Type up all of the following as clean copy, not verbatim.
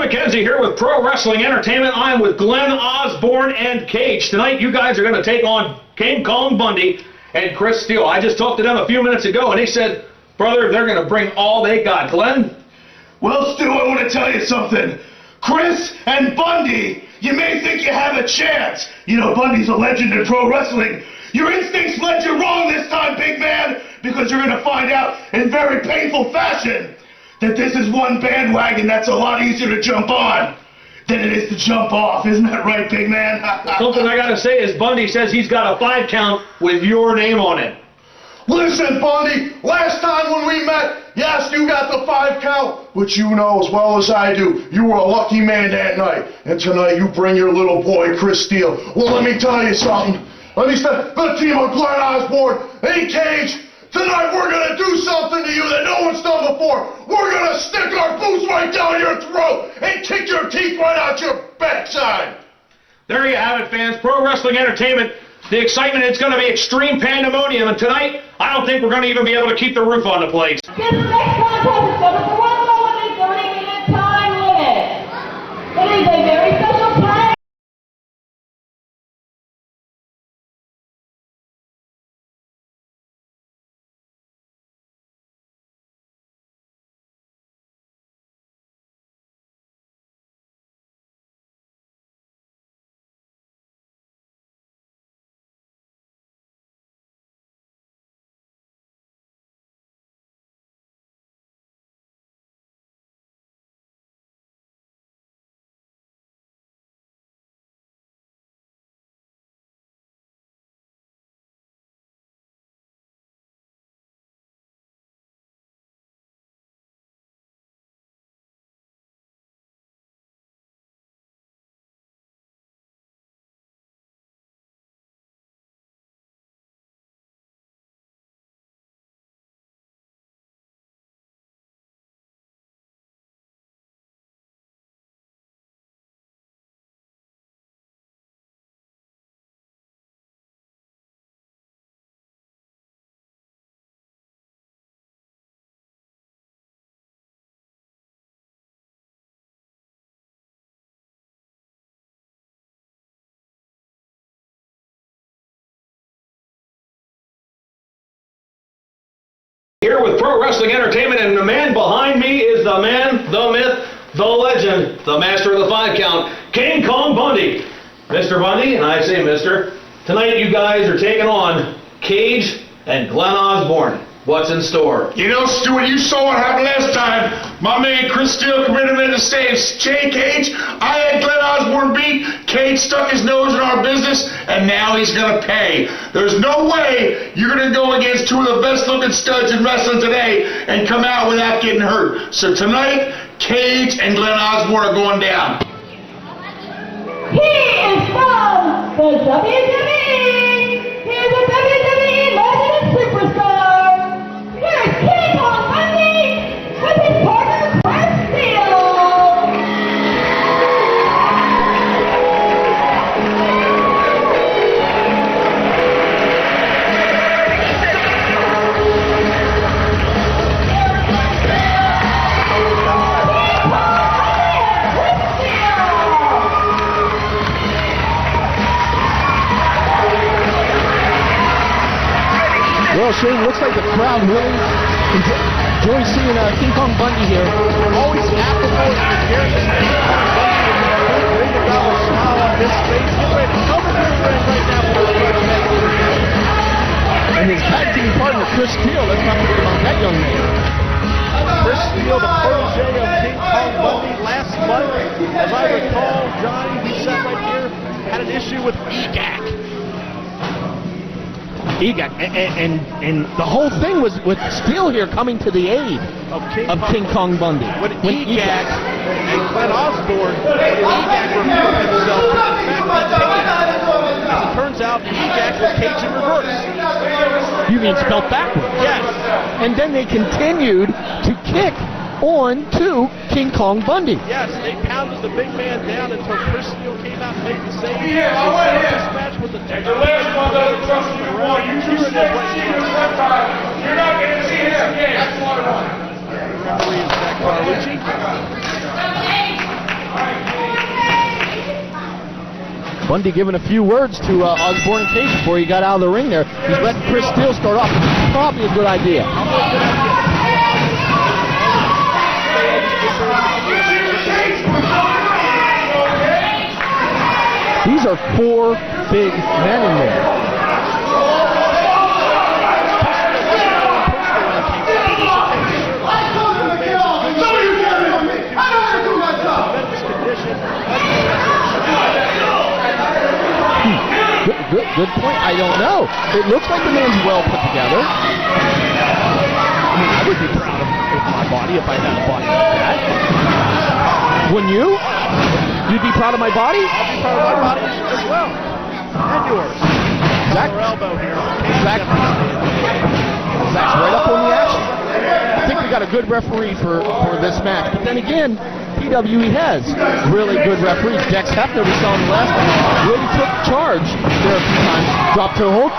McKenzie here with Pro Wrestling Entertainment. I'm with Glen, Osbourne, and Kage. Tonight, you guys are going to take on King Kong Bundy and Chris Steele. I just talked to them a few minutes ago, and they said, brother, they're going to bring all they got. Glen? Well, Stu, I want to tell you something. Chris and Bundy, you may think you have a chance. You know, Bundy's a legend in pro wrestling. Your instincts led you wrong this time, big man, because you're going to find out in very painful fashion that this is one bandwagon that's a lot easier to jump on than it is to jump off. Isn't that right, big man? Something I got to say is Bundy says he's got a 5 count with your name on it. Listen, Bundy, last time when we met, yes, you got the 5 count, but you know as well as I do, you were a lucky man that night. And tonight you bring your little boy, Chris Steele. Well, let me tell you something. Let me start the team of Glen, Osbourne, and Kage. Tonight we're going to do something to you that no one's done before. We're going to stick our boots right down your throat and kick your teeth right out your backside. There you have it, fans. Pro Wrestling Entertainment. The excitement is going to be extreme pandemonium, and tonight, I don't think we're going to even be able to keep the roof on the place. This next contest is scheduled for 1 hour and 30-minute time limit. It is a very special time. Here with Pro Wrestling Entertainment, and the man behind me is the man, the myth, the legend, the master of the 5 count, King Kong Bundy. Mr. Bundy, and I say Mr., tonight you guys are taking on Kage and Glen Osbourne. What's in store? You know, Stuart, you saw what happened last time. My man Chris Steele committed him to save Kage. I had Glen Osbourne beat. Kage stuck his nose in our business, and now he's going to pay. There's no way you're going to go against 2 of the best-looking studs in wrestling today and come out without getting hurt. So tonight, Kage and Glen Osbourne are going down. He is from the WWE. He is a WWE legend and superstar. Here's King Kong Bundy with his partner Chris Steele. Well, Shane, looks like the crowd really enjoys seeing King Kong Bundy here. Always affable and gregarious. King Kong Bundy is ready to go with a smile on his face. Get ready to cover his ring right now for the first match. And his tag team partner, Chris Steele, let's not forget about that young man. Chris Steele, the protege of King Kong Bundy last month. As I recall, Johnny, who sat right here, had an issue with EGAC. And the whole thing was with Steele here coming to the aid of King Kong Bundy. When EGAC and Glen Osbourne, EGAC revealed himself to the fact that Kage, as it turns out, EGAC was Kage in reverse. You mean spelled backwards? Yes. And then they continued to kick on to King Kong Bundy. Yes, they pounded the big man down until Chris Steele came out and made the save. Yeah, I went in. This match with the And the last one doesn't trust you anymore. You two stick see this one time. You're not going to see this again. That's what I want. The referee is Zach Carlucci. Bundy giving a few words to Osbourne and Kage before he got out of the ring there. He's letting Chris Steele start off. Probably a good idea. These are 4 big men in there. Good point. I don't know. It looks like the man's well put together. I mean, I would be proud of my body if I had a body like that. Wouldn't you? You'd be proud of my body? I'll be proud of my body as well. And yours. Zach, elbow here. Zach's right up on the action. I think we got a good referee for this match. But then again, PWE has really good referees. Dex Hefner, we saw him last time, really took charge there a few times. Dropped to a hold.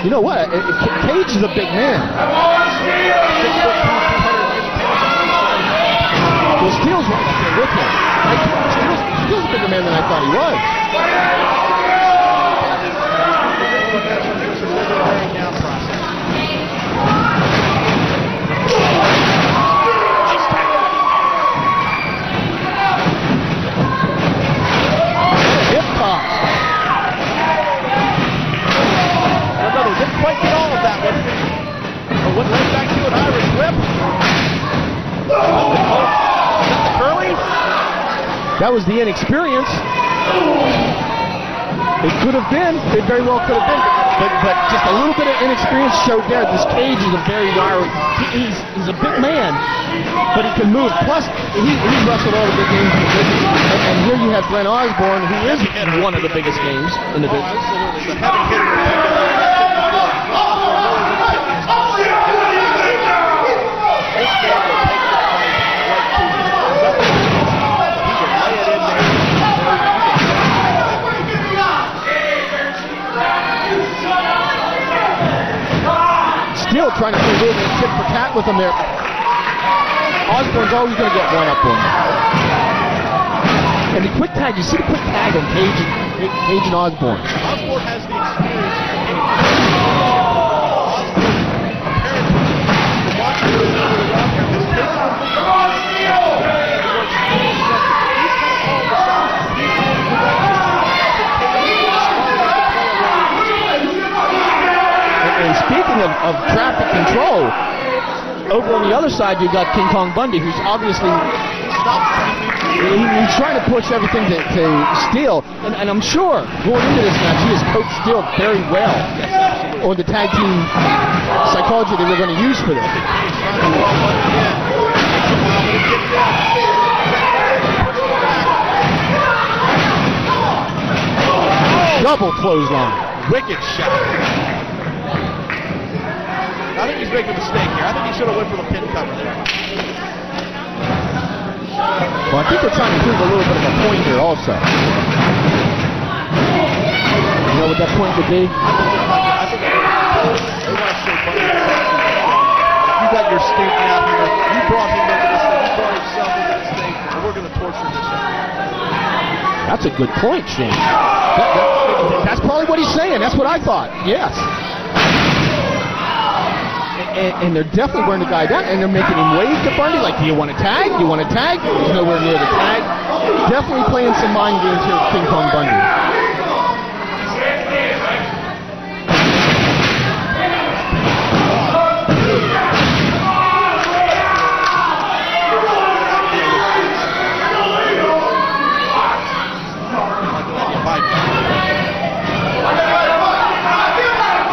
You know what? Kage is a big man. Well, Steele's right up there with him. Steele's a bigger man than I thought he was. Hip toss. Remember, didn't quite get all of that one. But went right back to an Irish whip. Curly? That was the inexperience. It could have been. It very well could have been. But just a little bit of inexperience showed there. This Kage is a very wiry. He's a big man, but he can move. Plus, he wrestled all the big names in the business. And here you have Glen Osbourne, who is one of the biggest names in the business. Absolutely. The heavy hitter. Steele trying to play little tit for tat with him there. Osbourne's always going to get one up on him. And the quick tag, you see the quick tag on Kage and Osbourne. Osbourne has the experience here. And speaking of traffic control, over on the other side you got King Kong Bundy, who's obviously he's trying to push everything to Steele, and I'm sure going into this match he has coached Steele very well on the tag team psychology that we're going to use for this. Double clothesline. Wicked shot. I think he's making a mistake here. I think he should have went for the pin cover there. Well, I think we're trying to prove a little bit of a point here also. You know what that point would be? I think you got your stink out here. You brought him into this thing. You brought yourself into this thing. And we're going to torture this young man. That's a good point, Shane. That's probably what he's saying. That's what I thought. Yes. And they're definitely wearing the guy down, and they're making him wave to Bundy like, do you want to tag? Do you want to tag? He's nowhere near the tag. Definitely playing some mind games here with King Kong Bundy.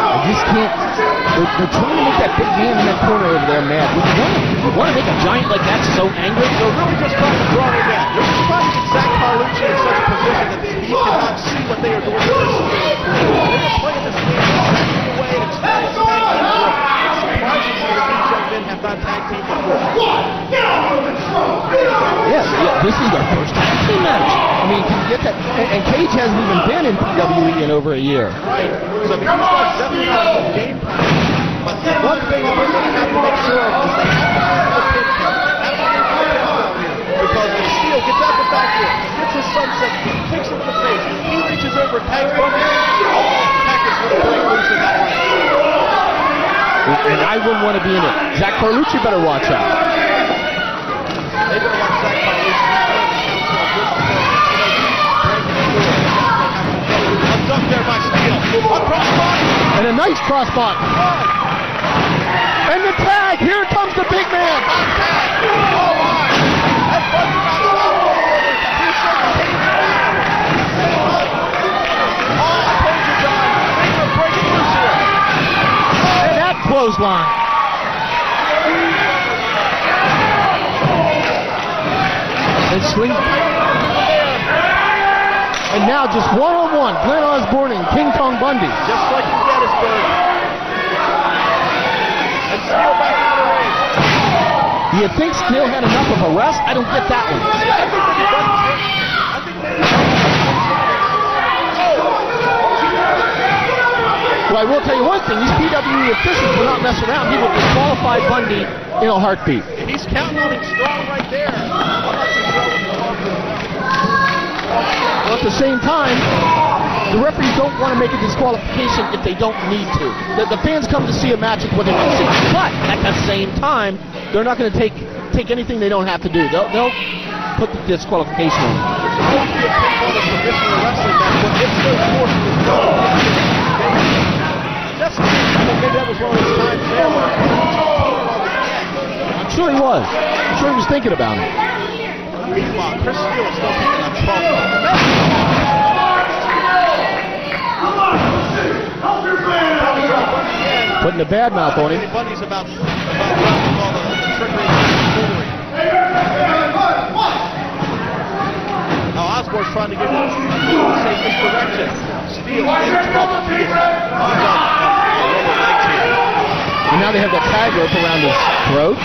I just can't. They're trying to make that big man in that corner over there mad. You want to make a giant like that so angry? They're really just trying to draw him in. They're just trying to get Zach Carlucci in such a position that he cannot see what they are doing to this man. They're playing this game the way it's tag team before. Surprisingly, these young men have not tag team before. Yes, this is their first tag team match. I mean, can you get that And Kage hasn't even been in PWE in over a year. Right. So these guys definitely have a game plan. But one thing they're going to have to make sure of is they have to get the pin count. They have to get the pin count here. Because if Steele gets out the back here, gets his sunset, kicks him in the face, he reaches over and tags Bundy, Heck is going to break loose in that ring. And I wouldn't want to be in it. Zach Carlucci better watch out. They better watch Zach Carlucci. He's going to count for a good Breaking up there by Steele. A crossbody. And a nice crossbody. And the tag. Here comes the big man. Oh my. And Bundy got stopped. He said Kage down. Oh, Kage is on. Things are breaking loose here. And that clothesline. And swing. And now just one-on-one, Glen Osbourne and King Kong Bundy. Just like in Gettysburg. And Steele back into the ring. Do you think Steele had enough of a rest? I don't get that one. I think maybe Bundy's hurt. I think maybe Well, I will tell you one thing. These PWE officials will not mess around. He will disqualify Bundy in a heartbeat. he's counting on him strong right there. Well, at the same time, the referees don't want to make a disqualification if they don't need to. The fans come to see a match with what they want to see. But at the same time, they're not going to take anything they don't have to do. They'll put the disqualification on. Supposed to be a pinfall of traditional wrestling match, but if so forced, it was going to be that's maybe that was one of those times there where I'm sure he was. I'm sure he was thinking about it. meanwhile, Chris Steele is still picking up trouble. Putting a bad mouth on him. Bundy's about running all the trickery and foolery. Now Osbourne's trying to get him to say misdirection. Steele in trouble. He's on rubber legs here. And now they have that tag rope around his throat.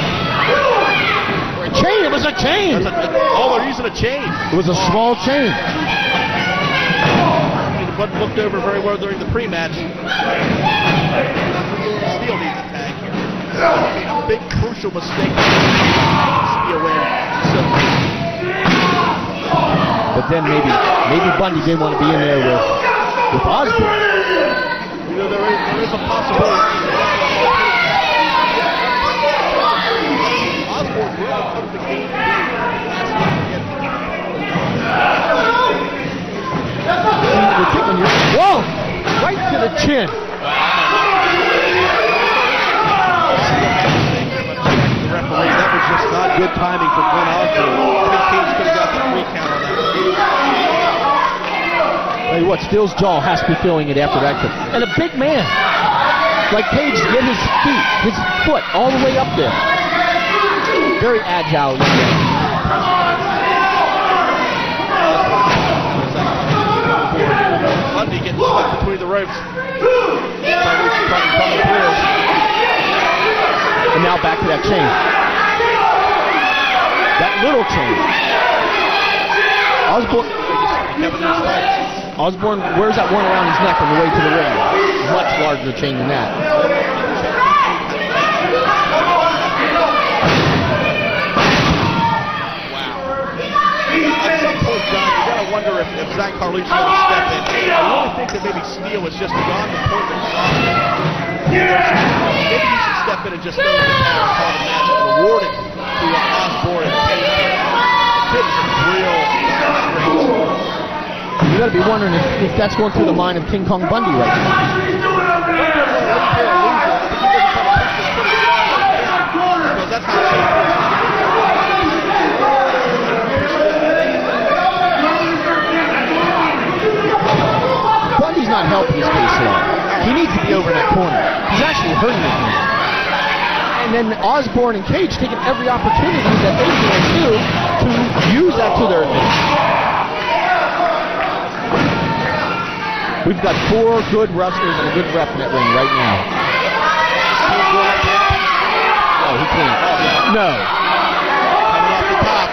Or a chain. It was a chain. They're using a chain. It was a small chain. Wasn't looked over very well during the pre-match. Steele needs a tag here. A big crucial mistake. Steele win. But then maybe Bundy didn't want to be in there with Osbourne. You know, there is a possibility. Osbourne really put the game Whoa! Right to the chin. That was just not good timing for Glen Osbourne. I think Kage could have got the 3 count on that. Tell you what, Steele's jaw has to be feeling it after that. And a big man like Kage to get his feet, his foot all the way up there. Very agile. Bundy getting swept between the ropes. And now back to that chain. That little chain. Osbourne wears that one around his neck on the way to the ring. Much larger chain than that. At some point, John, you got to wonder if Zach Carlucci is going to step in. I really think that maybe Steele was just beyond the point of maybe he should step in and just throw in the power and call the match and award it to Osbourne and Kage. The kid is in real straight. You got to be wondering if that's going through the mind of King Kong Bundy right now. Because that's how it is. Bundy's not helping his case at all. He needs to be over in that corner. He's actually hurting his man. And then Osbourne and Kage taking every opportunity that they can do to use that to their advantage. We've got 4 good wrestlers and a good ref in that ring right now. No, he can't. No. Coming off the top.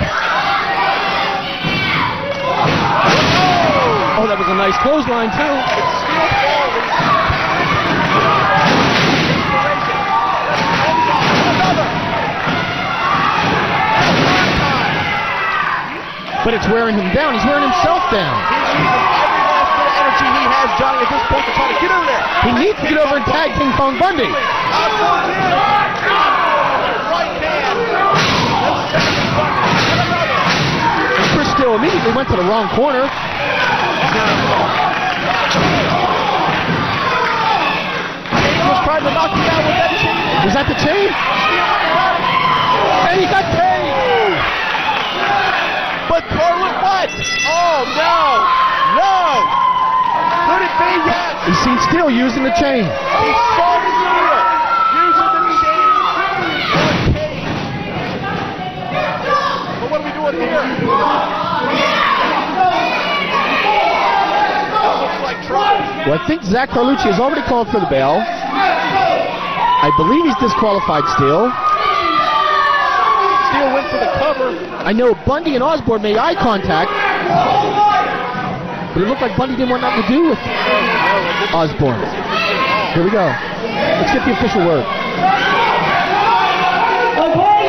was a nice clothesline, too. It's Steele falling. Another. But it's wearing him down. He's wearing himself down. He's using every last bit of energy he has, Johnny, at this point to try to get over there. He needs to get over and tag King Kong Bundy. Osbourne in. Right hand. Let's check it, Bundy. And another. And Chris Steele immediately went to the wrong corner. Kage was trying to knock him down with that chain. Was that the chain? And he got tagged. But Carlin what? Oh, no. No. Could it be? Yes. He's seen Steele using the chain. He saw Steele using the chain on Kage. But what are we doing here? That looks like trouble. Well, I think Zach Carlucci has already called for the bell. I believe he's disqualified Steele. Steele went for the cover. I know Bundy and Osbourne made eye contact, but it looked like Bundy didn't want nothing to do with Osbourne. Here we go. Let's get the official word. Okay,